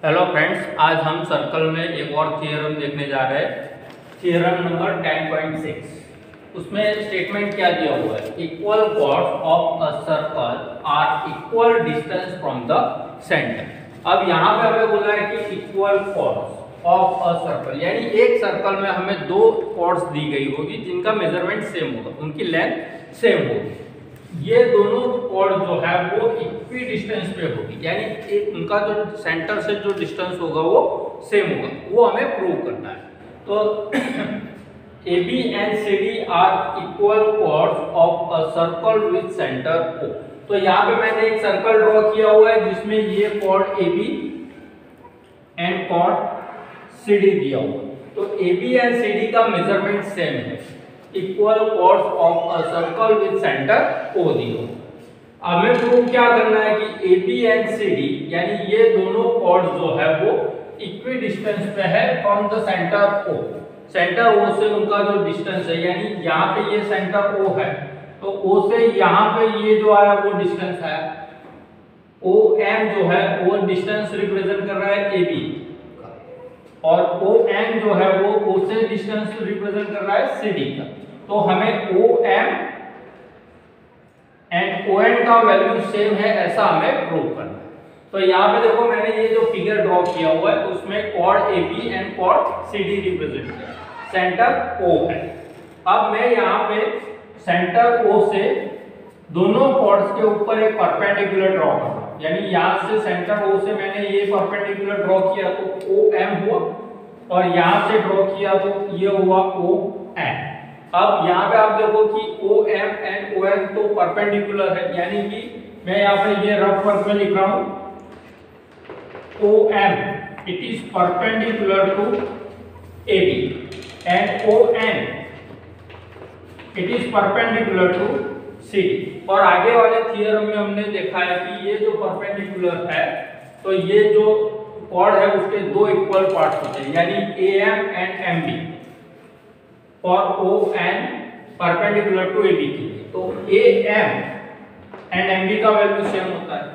Hello friends, आज हम circle में एक और थ्योरम देखने जा रहे हैं। Theorem number 10.6। उसमें स्टेटमेंट क्या दिया हुआ है? Equal chords of a circle are equal distance from the centre. अब यहाँ पे हमें बोला है कि equal chords of a circle, यानी एक सर्कल में हमें दो कॉर्ड्स दी गई होगी जिनका मेजरमेंट सेम होगा, उनकी लेंथ सेम होगी। ये दोनों कॉर्ड जो है वो इक्वी डिस्टेंस पे होगी, यानी एक उनका जो सेंटर से जो डिस्टेंस होगा वो सेम होगा, वो हमें प्रूव करना है। तो AB and CD are equal chords of a circle with centre O। तो यहाँ पे मैंने एक सर्कल ड्रॉ किया हुआ है जिसमें ये chord AB and chord CD दिया हुआ है। तो AB एंड CD का मेजरमेंट सेम है, equal chords of a circle with centre O दिया। हमें प्रूव क्या करना है कि AB एंड CD यानी ये दोनों कॉर्ड्स जो है वो इक्वी डिस्टेंस पे है from the centre O। Centre O से उनका जो डिस्टेंस है, यानी यहाँ पे ये सेंटर O है तो O से यहाँ पे ये जो आया वो डिस्टेंस है OM जो है वो डिस्टेंस रिप्रेजेंट कर रहा है AB का, और ON जो है वो O से डिस्टेंस रिप्रेजेंट कर रहा है CD का। तो हमें OM एंड ON का वैल्यू सेम है ऐसा हमें प्रूव करना है। तो यहाँ पे देखो मैंने ये जो फिगर ड्रॉ किया हुआ है उसमें chord AB and chord CD represent किया, सेंटर O है। अब मैं यहाँ पे सेंटर O से दोनों कॉर्ड्स के ऊपर एक परपेंडिकुलर ड्रॉ कर रहा हूँ, यानी यहाँ से सेंटर O से मैंने ये परपेंडिकुलर ड्रॉ किया तो OM हुआ, और यहाँ से ड्रॉ किया तो ये हुआ ON। अब यहाँ पे आप देखो कि OM एंड ON तो परपेंडिकुलर है, यानी कि मैं यहाँ पे ये रफ वर्क में लिख रहा हूँ OM it is perpendicular to AB and ON it is perpendicular to CD। और आगे वाले थ्योरम में हमने देखा है कि ये जो परपेंडिकुलर है तो ये जो कॉर्ड है उसके दो इक्वल पार्ट्स होते हैं, यानी AM एंड MB और ON परपेंडिकुलर टू AB के लिए। तो AM एंड MB का वैल्यू सेम होता है,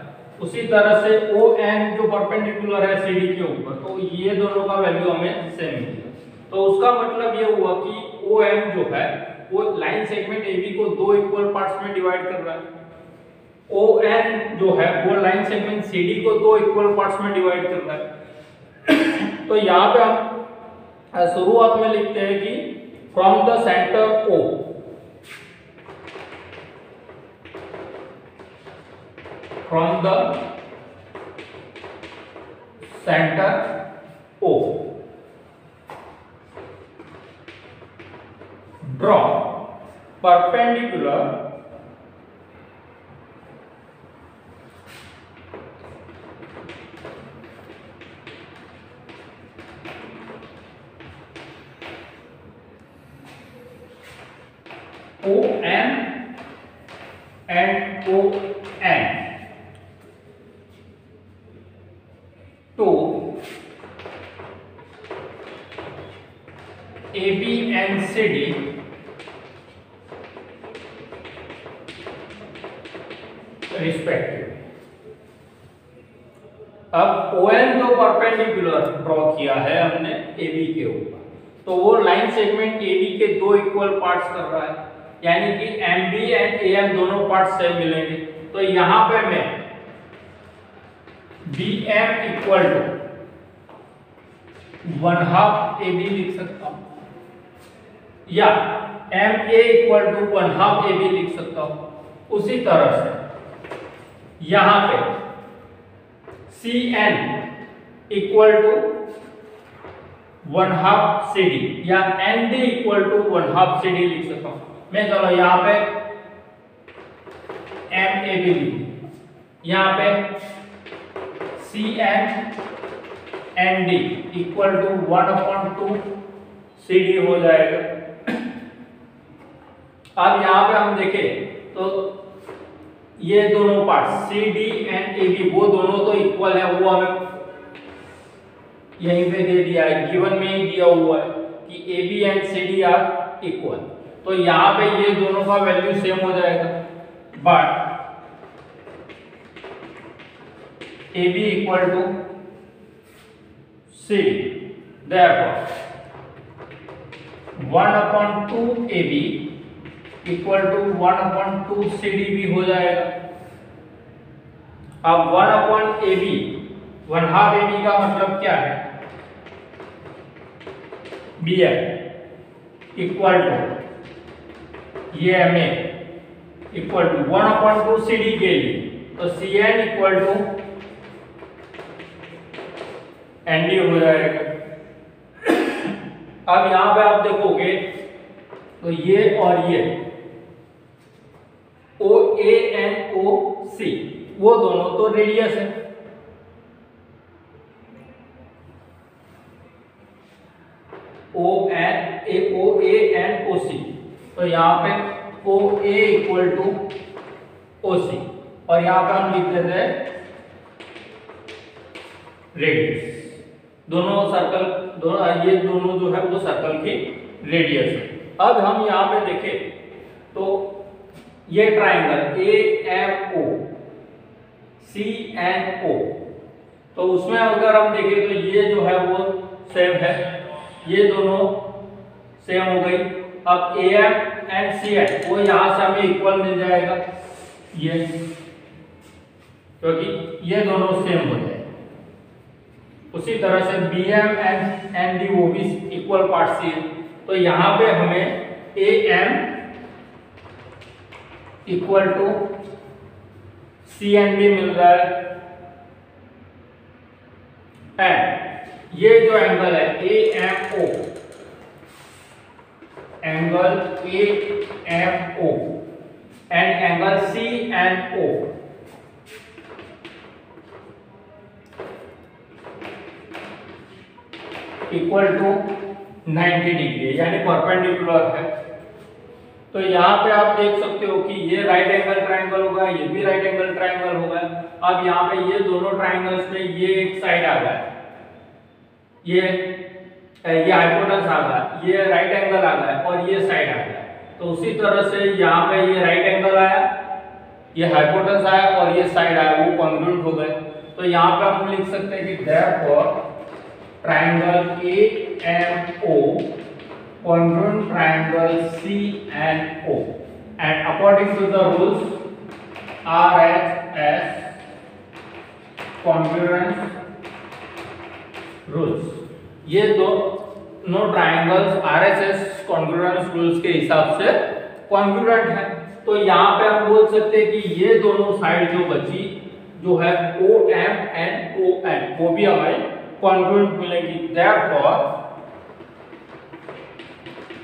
उसी तरह से ON जो परपेंडिकुलर है CD के ऊपर तो ये दोनों का वैल्यू हमें सेम मिलेगा। तो उसका मतलब ये हुआ कि OM जो है वो लाइन सेगमेंट AB को दो इक्वल पार्ट्स में डिवाइड कर रहा है, ON जो है वो लाइन सेगमेंट CD को दो इक्वल पार्ट्स में डिवाइड कर रहा है। तो यहाँ पे हम शुरुआत में लिखते हैं कि from the center O, from the center O, draw perpendicular OM and ON to AB and CD respective. अब ON जो परपेंडिकुलर ड्रॉ किया है हमने AB के ऊपर, तो वो लाइन सेगमेंट AB के दो इक्वल पार्ट्स कर रहा है, यानी कि MB एंड AM दोनों पार्ट्स सेम मिलेंगे। तो यहां पे मैं BM इक्वल टू 1/2 AB लिख सकता हूं, या MA इक्वल टू 1/2 AB लिख सकता हूं। उसी तरह से यहां पे CN इक्वल टू 1/2 CD या ND इक्वल टू 1/2 CD लिख सकता हूं मैं। चलो यहाँ पे MAB लिख, यहाँ पे CN ND equal to 1/2 CD हो जाएगा। अब यहाँ पे हम देखें तो ये दोनों पार्ट CD एंड AB वो दोनों तो इक्वल है, वो हमें यहीं पे दे दिया है, गिवन में ही दिया हुआ है कि AB and CD are equal. तो यहाँ पे ये दोनों का वैल्यू सेम हो जाएगा, but AB equal to CD. Therefore 1/2 AB equal to 1/2 CD भी हो जाएगा। अब 1/AB 1/2 AB का मतलब क्या है? BF इक्वल टू ये MA इक्वल टू 1/2 CD के लिए तो CN इक्वल टू ND हो जाएगा। अब यहां पे आप देखोगे तो ये और ये OANOC वो दोनों तो रेडियस है। OANOC तो यहाँ पे OA इक्वल टू OC और यहाँ पे हम लिख देते हैं रेडियस। दोनों सर्कल ये दोनों जो है वो सर्कल की रेडियस है। अब हम यहाँ पे देखें तो ये ट्राइंगल AMO CNO तो उसमें अगर हम देखें तो ये जो है वो सेम है, ये दोनों सेम हो गई। अब AM एंड CN वो यहाँ से हमें इक्वल मिल जाएगा ये, क्योंकि ये दोनों सेम हो जाएगा। उसी तरह से BM एंड ND वो भी इक्वल पार्ट से है तो यहाँ पे हमें AM इक्वल टू CN भी मिल रहा है एंड ये जो एंगल है AMO angle AMO and angle CNO equal to 90 degree यानी परपेंडिकुलर है। तो यहाँ पे आप देख सकते हो कि ये राइट एंगल ट्राइंगल होगा, ये भी राइट एंगल ट्राइंगल होगा। अब यहाँ पे ये दोनों ट्राइंगल्स में ये एक साइड आ गया, ये हाइपोटेनस आ गया, ये राइट एंगल आ गया और ये साइड आ गया। तो उसी तरह से यहाँ पे ये राइट एंगल आया, ये हाइपोटेनस आया और ये साइड आया, वो कॉन्ग्रुएंट हो गए। तो यहाँ पे हम लिख सकते हैं कि therefore triangle AMO congruent triangle CNO and according to the rules RHS congruence rules, ये दोनों ट्राइंगल्स RHS congruence rules के हिसाब से कॉन्ग्रुएंट है। तो यहाँ पे हम बोल सकते हैं कि ये दोनों साइड जो बची जो है OM एंड ON वो भी हमें कॉन्ग्रुएंट मिलेगी। therefore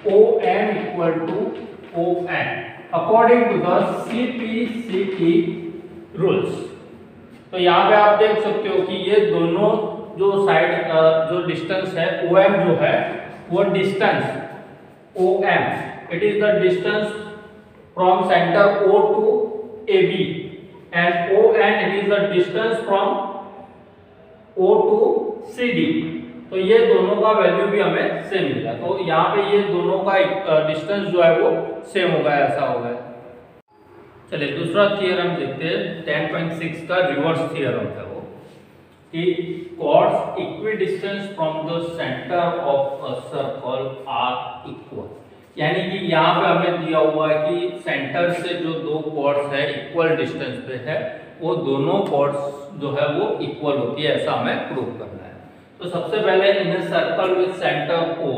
OM equal to ON according to the CPCT rules। तो यहाँ पे आप देख सकते हो कि ये दोनों जो साइड जो डिस्टेंस है OM जो है वो distance OM it is the distance from center O to AB and ON it is the distance from O to CD। तो ये दोनों का वैल्यू भी हमें सेम मिला। तो यहाँ पे ये दोनों का डिस्टेंस जो है वो सेम होगा, ऐसा होगा। चलिए दूसरा थियरम देखते हैं। 10.6 का रिवर्स थियरम है वो कि chords equidistant from the center of a circle are equal। यानी कि यहाँ पे हमें दिया हुआ है कि सेंटर से जो दो chords है इक्वल डिस्टेंस पे है, वो दोनों chords जो है वो इक्वल होती है, ऐसा हमें प्रूव करना है। तो सबसे पहले in a circle with centre O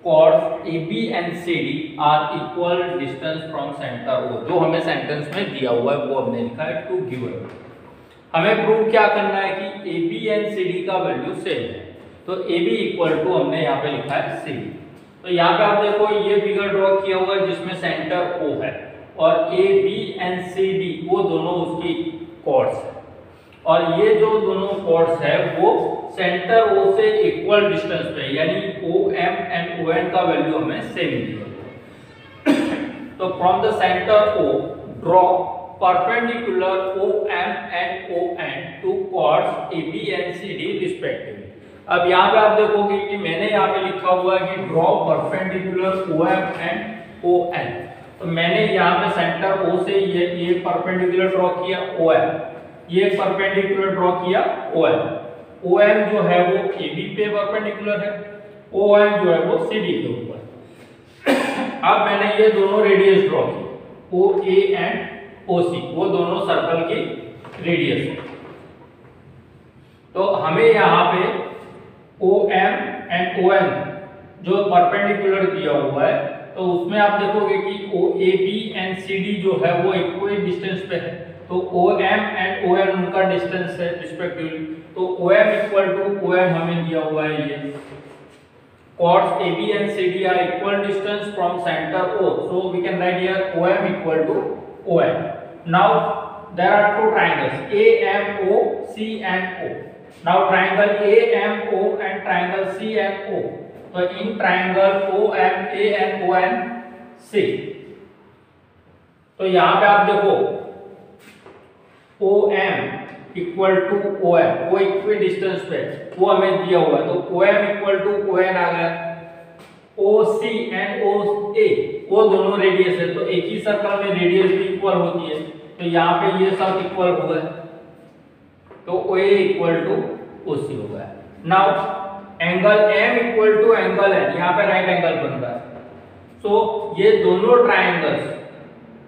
chords AB and CD are equal distance from center O, जो हमें सेंटेंस में दिया हुआ है वो हमने लिखा है टू गिवन। हमें प्रूव क्या करना है कि AB एंड CD का वैल्यू सेम है। तो AB इक्वल टू हमने यहाँ पे लिखा है CD। तो यहाँ पे आप देखो ये फिगर ड्रॉ किया हुआ है जिसमें सेंटर O है और AB एंड CD वो दोनों उसकी कॉर्ड्स है और ये जो दोनों कॉर्ड्स है वो सेंटर O से इक्वल डिस्टेंस पे, यानी OM एंड ON का वैल्यू हमें सेम मिलेगा। तो from the centre O draw perpendicular OM and ON to chords AB and CD respectively. अब यहाँ पे आप देखोगे कि मैंने यहाँ पे लिखा हुआ है कि draw perpendicular OM and ON। तो मैंने यहाँ पे सेंटर O से ये परपेंडिकुलर ड्रॉ किया OM, ये परपेंडिकुलर ड्रॉ किया OM। OM जो है वो AB पे परपेंडिकुलर है, OM जो है वो CD के ऊपर। अब मैंने ये दोनों रेडियस ड्रॉ की, OA एंड OC, वो दोनों सर्कल की रेडियस है। तो हमें यहाँ पे OM एंड ON जो परपेंडिकुलर दिया हुआ है, तो उसमें आप देखोगे कि OAB एंड CD जो है वो इक्वल डिस्टेंस पे है, तो OM एंड ON उनका डिस्टेंस है रिस्पेक्टिवली। तो OM इक्वल टू OM हमें दिया हुआ है ये chords AB and CD are equal distance from center O, so we can write here OM equal to OM. Now there are two triangles AMO, C and O. Now triangle AMO and triangle CMO. So in triangle OMA and OMC, तो यहाँ पे आप देखो OM equal to OM, वो equal distance पे वो हमें दिया हुआ है, तो OM इक्वल टू ON आ गया। OC एंड OA वो दोनों रेडियस है, तो एक ही सर्कल में रेडियस भी इक्वल होती है, तो यहाँ पे ये सब इक्वल हो गए, तो OA इक्वल टू OC हो गया। Now angle M equal to angle N, यहाँ पे राइट एंगल बन रहा है, सो ये दोनों ट्राइंगल्स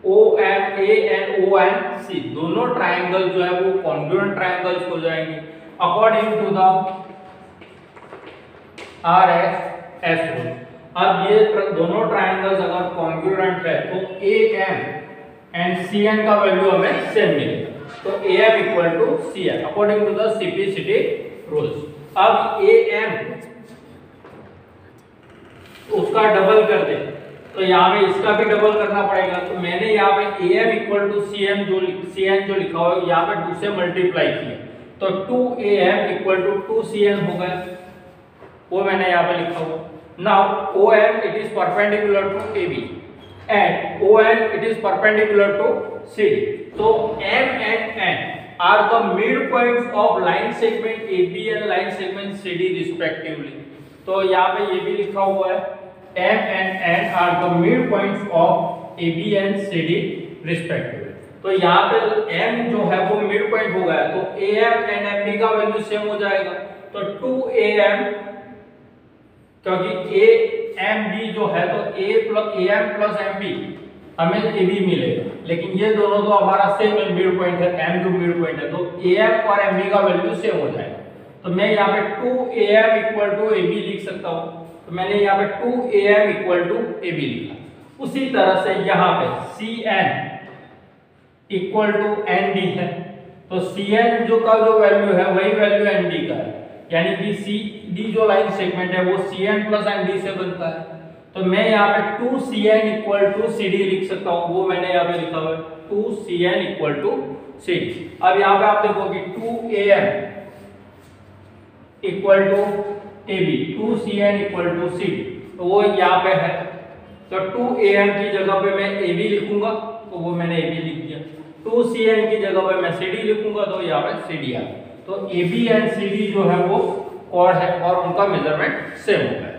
OMA एंड OMC दोनों ट्राइंगल जो है वो कॉन्ग्रुएंट ट्राइंगल्स हो जाएंगे according to the RHS rule. अब ये दोनों ट्राइंगल्स अगर कॉन्ग्रुएंट है तो AM एंड CN का वैल्यू हमें सेम मिलेगा, तो AM equal to CN according to the CPCT rules. अब AM उसका डबल कर दे, तो यहाँ पे इसका भी डबल करना पड़ेगा, तो मैंने यहाँ पे AM इक्वल टू CN जो लिखा हुआ है यहाँ पे 2 से मल्टीप्लाई किया, तो 2AM इक्वल टू 2CN हो गया, वो मैंने यहाँ पे लिखा हुआ। Now OM it is perpendicular to AB and ON it is perpendicular to CD, so M and N are the midpoints of line segment AB and line segment CD respectively। तो यहाँ पे ये भी लिखा हुआ है M and N are the midpoints of AB and CD respectively। तो यहाँ पे M जो है वो मिड पॉइंट हो गया, तो AM and MB का वैल्यू सेम हो जाएगा, तो 2AM, क्योंकि AMB जो है तो AM प्लस MB हमें AB मिलेगा, लेकिन ये दोनों तो हमारा सेम मिड पॉइंट है, M जो मिड पॉइंट है, तो AM और MB का वैल्यू सेम हो जाएगा, तो मैं यहाँ पे 2AM इक्वल टू AB लिख सकता हूँ, तो मैंने यहाँ पे 2AM इक्वल टू AB लिखा। उसी तरह से यहाँ पे CN इक्वल टू ND है, तो CN जो का जो वैल्यू है वही वैल्यू ND का है, यानी कि CD जो लाइन सेगमेंट है वो CN प्लस ND से बनता है, तो मैं यहाँ पे 2CN इक्वल टू CD लिख सकता हूँ, वो मैंने यहाँ पे लिखा हुआ है 2CN इक्वल टू CD। अब यहाँ पे आप देखो कि 2AM equal to AB, 2CN equal to CD, तो वो यहाँ पे है, तो 2AM की जगह पे मैं AB लिखूंगा, तो वो मैंने AB लिख दिया, 2CN की जगह पे मैं CD लिखूंगा, तो यहाँ पे CD आ गया, तो AB एंड CD जो है वो कॉर्ड है और उनका मेजरमेंट सेम होगा।